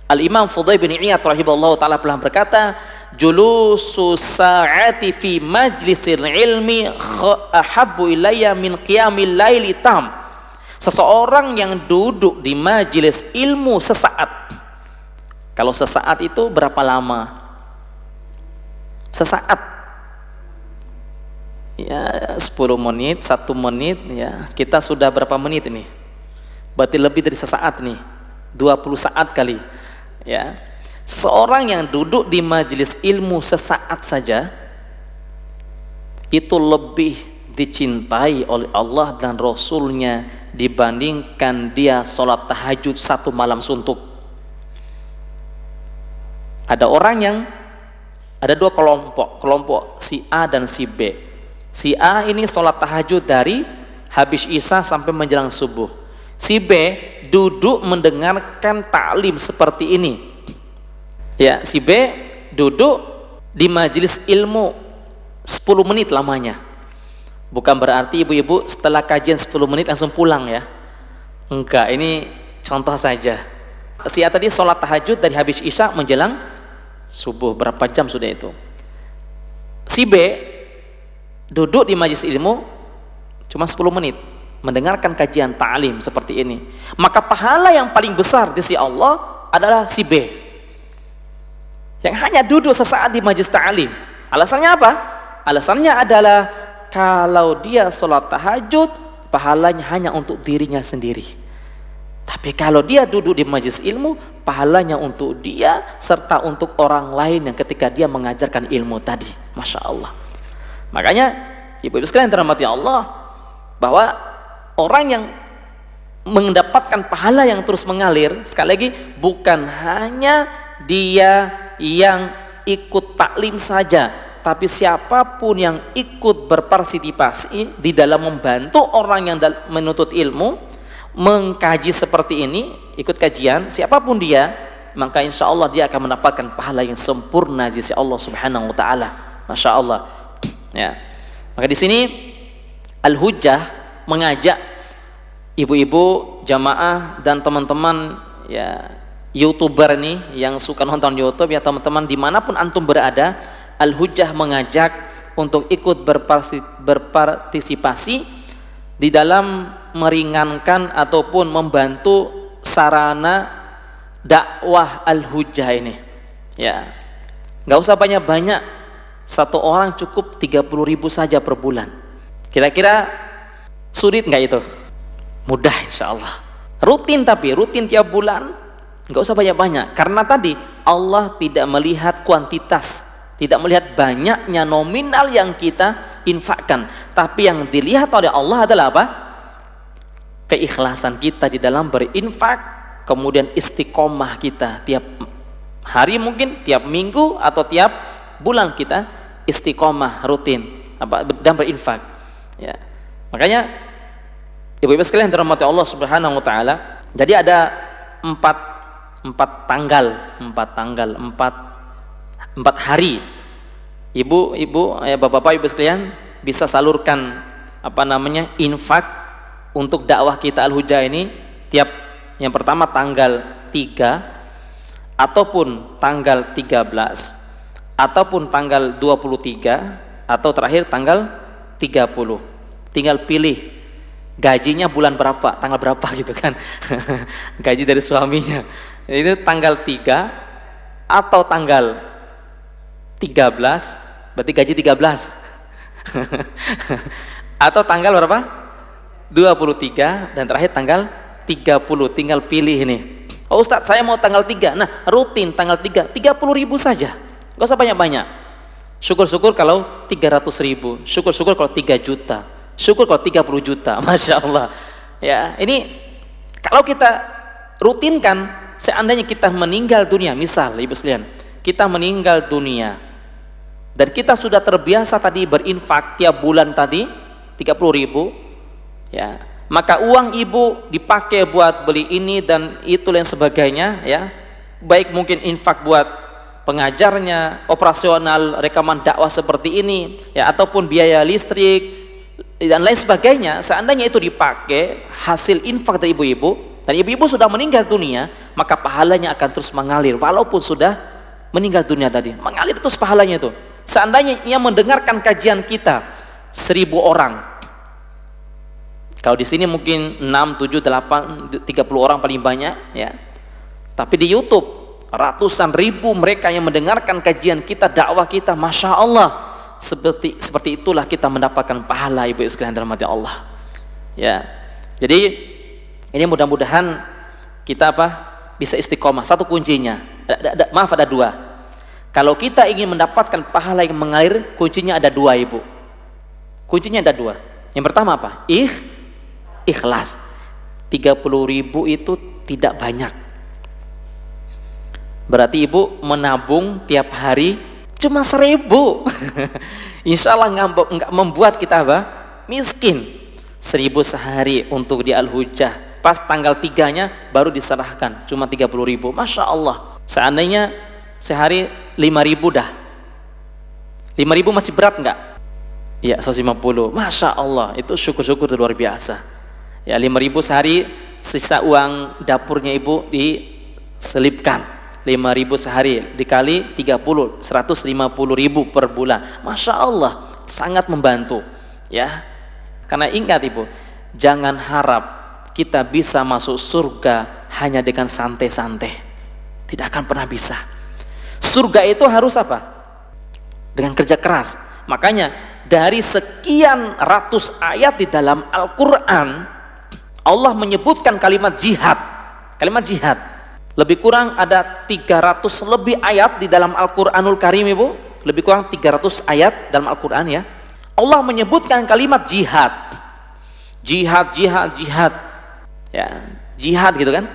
Al-Imam Fudail bin Iyad rahimahullah ta'ala pernah berkata, julusus sa'ati fi majlisil ilmi ahabbu ilayya min qiyamil laili tam. Seseorang yang duduk di majelis ilmu sesaat. Kalau sesaat itu berapa lama? Sesaat. Ya, 10 menit, 1 menit, ya. Kita sudah berapa menit ini? Berarti lebih dari sesaat nih. 20 saat kali. Ya, seseorang yang duduk di majelis ilmu sesaat saja itu lebih dicintai oleh Allah dan Rasulnya dibandingkan dia sholat tahajud 1 malam suntuk. Ada orang yang ada 2 kelompok si A dan si B. Si A ini sholat tahajud dari habis isya sampai menjelang subuh. Si B duduk mendengarkan taklim seperti ini. Ya, si B duduk di majelis ilmu 10 menit lamanya. Bukan berarti ibu-ibu setelah kajian 10 menit langsung pulang ya. Enggak, ini contoh saja. Si A tadi sholat tahajud dari habis isya menjelang subuh, berapa jam sudah itu. Si B duduk di majelis ilmu cuma 10 menit mendengarkan kajian ta'lim seperti ini, maka pahala yang paling besar di sisi Allah adalah si B yang hanya duduk sesaat di majelis ta'lim. Alasannya apa? Alasannya adalah kalau dia sholat tahajud pahalanya hanya untuk dirinya sendiri, tapi kalau dia duduk di majelis ilmu pahalanya untuk dia serta untuk orang lain yang ketika dia mengajarkan ilmu tadi. Masya Allah. Makanya ibu-ibu sekalian dirahmati Allah, bahwa orang yang mendapatkan pahala yang terus mengalir, sekali lagi bukan hanya dia yang ikut taklim saja, tapi siapapun yang ikut berpartisipasi di dalam membantu orang yang menuntut ilmu, mengkaji seperti ini, ikut kajian, siapapun dia, maka insya Allah dia akan mendapatkan pahala yang sempurna di sisi Allah Subhanahu wa Ta'ala. Masya Allah. Ya. Maka di sini Al-Hujjah mengajak ibu-ibu jamaah dan teman-teman ya YouTuber nih yang suka nonton YouTube, ya teman-teman dimanapun antum berada, Al-Hujjah mengajak untuk ikut berpartisipasi di dalam meringankan ataupun membantu sarana dakwah Al-Hujjah ini. Ya, nggak usah banyak-banyak, 1 orang cukup 30.000 saja per bulan. Kira-kira sulit nggak itu? Mudah insya Allah. Rutin, tapi rutin tiap bulan, nggak usah banyak-banyak. Karena tadi Allah tidak melihat kuantitas, tidak melihat banyaknya nominal yang kita infakkan, tapi yang dilihat oleh Allah adalah apa? Keikhlasan kita di dalam berinfak, kemudian istiqomah kita tiap hari, mungkin tiap minggu atau tiap bulan kita istiqomah rutin dan berinfak. Ya. Makanya ibu-ibu sekalian dirahmati Allah Subhanahu wa Ta'ala, jadi ada empat hari ibu-ibu, bapak-bapak, ibu sekalian bisa salurkan infak untuk dakwah kita Al-Hujjah ini tiap, yang pertama tanggal 3 ataupun tanggal 13 ataupun tanggal 23 atau terakhir tanggal 30. Tinggal pilih gajinya bulan berapa, tanggal berapa gitu kan. Gaji dari suaminya itu tanggal 3 atau tanggal 13, berarti gaji 13. Atau tanggal berapa? 23 dan terakhir tanggal 30. Tinggal pilih nih. Oh Ustadz, saya mau tanggal 3. Nah, rutin tanggal 3, 30.000 saja. Gak usah banyak-banyak. Syukur-syukur kalau 300.000, syukur-syukur kalau 3 juta, syukur kalau 30 juta. Masya Allah. Ya, ini kalau kita rutinkan, seandainya kita meninggal dunia, misal ibu sekalian, kita meninggal dunia dan kita sudah terbiasa tadi berinfak tiap bulan tadi 30.000, ya, maka uang ibu dipakai buat beli ini dan itu dan sebagainya, ya, baik mungkin infak buat pengajarnya, operasional rekaman dakwah seperti ini, ya, ataupun biaya listrik dan lain sebagainya. Seandainya itu dipakai hasil infak dari ibu-ibu, dan ibu-ibu sudah meninggal dunia, maka pahalanya akan terus mengalir walaupun sudah meninggal dunia tadi, mengalir terus pahalanya itu. Seandainya ia mendengarkan kajian kita 1000 orang, kalau di sini mungkin 6, 7, 8, 30 orang paling banyak ya, tapi di YouTube ratusan ribu mereka yang mendengarkan kajian kita, dakwah kita, masya Allah, seperti itulah kita mendapatkan pahala ibu sekalian dalam hati Allah ya. Jadi ini mudah-mudahan kita bisa istiqomah. Satu kuncinya, ada 2. Kalau kita ingin mendapatkan pahala yang mengalir, kuncinya ada 2 ibu. Kuncinya ada 2. Yang pertama apa? Ikhlas. 30.000 itu tidak banyak. Berarti ibu menabung tiap hari cuma 1.000. Insya Allah nggak membuat kita miskin. 1.000 sehari untuk di Al-Hujjah. Pas tanggal 3-nya baru diserahkan, cuma 30.000. Masya Allah. Seandainya sehari 5.000 dah. 5.000 masih berat nggak? Ya 150. Masya Allah, itu syukur-syukur luar biasa. Ya 5.000 sehari, sisa uang dapurnya ibu diselipkan. 5.000 sehari dikali 30, 150.000 per bulan. Masya Allah, sangat membantu. Ya, karena ingat ibu, jangan harap kita bisa masuk surga hanya dengan santai-santai. Tidak akan pernah bisa. Surga itu harus apa? Dengan kerja keras. Makanya dari sekian ratus ayat di dalam Al-Quran, Allah menyebutkan kalimat jihad. Kalimat jihad. Lebih kurang ada 300 lebih ayat di dalam Al-Quranul Karim ibu. Lebih kurang 300 ayat dalam Al-Quran ya. Allah menyebutkan kalimat jihad. Jihad. Ya, jihad gitu kan.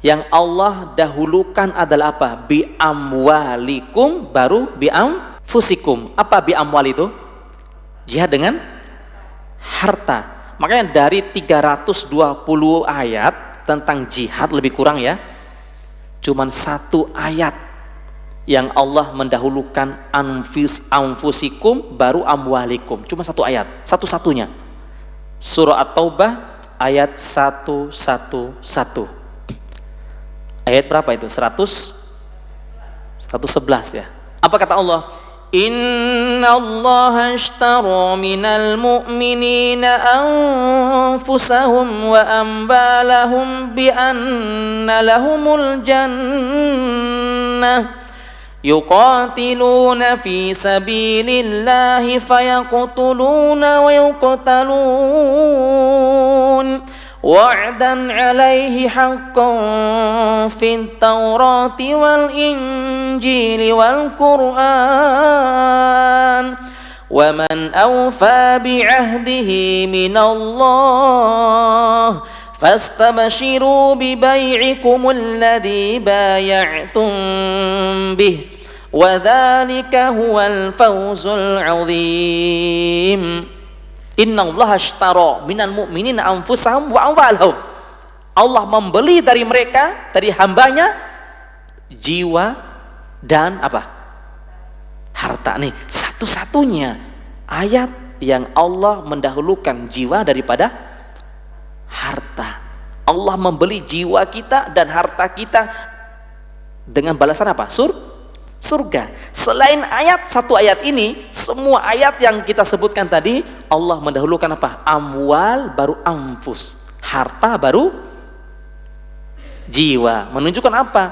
Yang Allah dahulukan adalah apa? Bi amwalikum baru bi anfusikum. Apa bi amwal itu? Jihad dengan harta. Makanya dari 320 ayat tentang jihad lebih kurang ya, cuman 1 ayat yang Allah mendahulukan anfusikum baru amwalikum. Cuma 1 ayat, satu-satunya. Surah At-Taubah ayat 111. Ayat berapa itu? 111 ya. Apa kata Allah? Inna Allah ashtara minal mu'minina anfusahum wa ambalahum bi anna lahumul jannah yuqatiluna fi sabilillahi fayaqtuluna wa yuqtalun wa'dan 'alaihi haqqan fit Taurati wal Injili wal Qur'an wa man awfa bi'ahdihi minallah fastabshiru bibay'ikumul ladzi bay'atum bih wa dzalika huwal fawzul 'adzim. Innallaha ashtara minal mu'minina anfusahum wa amwalahum. Allah membeli dari mereka, dari hambanya, jiwa dan apa? Harta. Nih satu-satunya ayat yang Allah mendahulukan jiwa daripada harta. Allah membeli jiwa kita dan harta kita dengan balasan apa? Surga. Selain ayat 1 ayat ini, semua ayat yang kita sebutkan tadi, Allah mendahulukan apa? Amwal baru anfus, harta baru jiwa. Menunjukkan apa?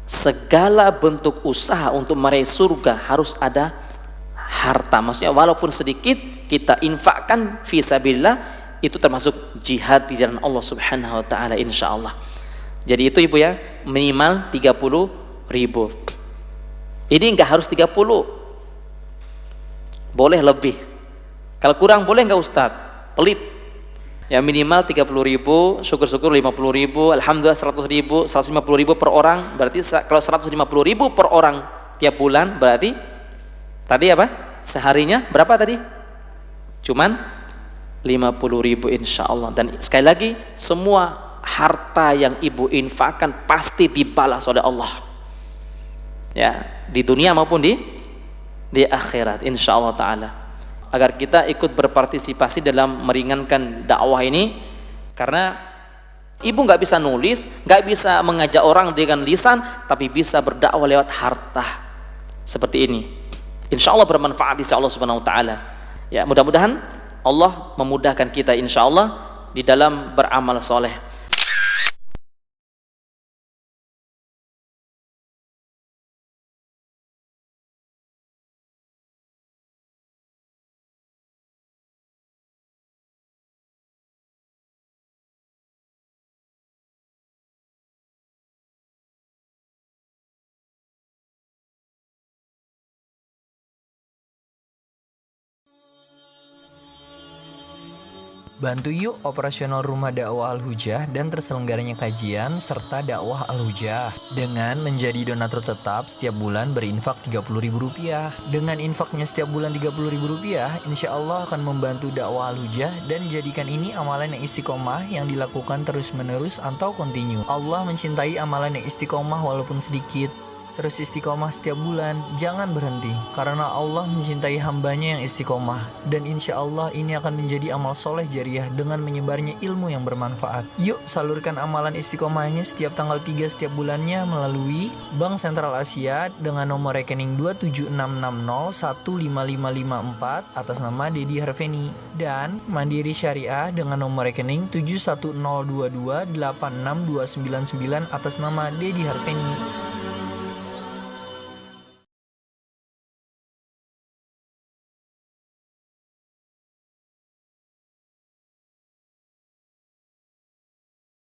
Segala bentuk usaha untuk meraih surga harus ada harta. Maksudnya walaupun sedikit kita infakkan fi sabilillah, itu termasuk jihad di jalan Allah Subhanahu wa taala insyaallah. Jadi itu ibu ya, minimal 30.000. Ini enggak harus 30, boleh lebih. Kalau kurang boleh enggak Ustadz? Pelit. Ya minimal 30.000, syukur-syukur 50.000, alhamdulillah 100.000, 150.000 per orang. Berarti kalau 150.000 per orang tiap bulan, berarti tadi apa? Seharinya berapa tadi? Cuman 50.000 insya Allah. Dan sekali lagi, semua harta yang ibu infakkan pasti dibalas oleh Allah. Ya, di dunia maupun di akhirat insyaallah taala. Agar kita ikut berpartisipasi dalam meringankan dakwah ini, Karena ibu nggak bisa nulis, nggak bisa mengajak orang dengan lisan, tapi bisa berdakwah lewat harta. Seperti ini. Insya Allah bermanfaat insya Allah subhanahu wa ta'ala. Ya, mudah-mudahan Allah memudahkan kita insya Allah di dalam beramal soleh. Bantu yuk operasional Rumah Dakwah Al-Hujah dan terselenggaranya kajian serta dakwah Al-Hujah dengan menjadi donatur tetap setiap bulan berinfak Rp30.000. Dengan infaknya setiap bulan Rp30.000, insya Allah akan membantu dakwah Al-Hujah dan jadikan ini amalan yang istiqomah yang dilakukan terus-menerus atau kontinu. Allah mencintai amalan yang istiqomah walaupun sedikit. Terus istiqomah setiap bulan, jangan berhenti, karena Allah mencintai hambanya yang istiqomah. Dan insya Allah ini akan menjadi amal soleh jariah dengan menyebarnya ilmu yang bermanfaat. Yuk salurkan amalan istiqomahnya setiap tanggal 3 setiap bulannya melalui Bank Sentral Asia dengan nomor rekening 27660155554 atas nama Dedi Harveni. Dan Mandiri Syariah dengan nomor rekening 71022862999 atas nama Dedi Harveni.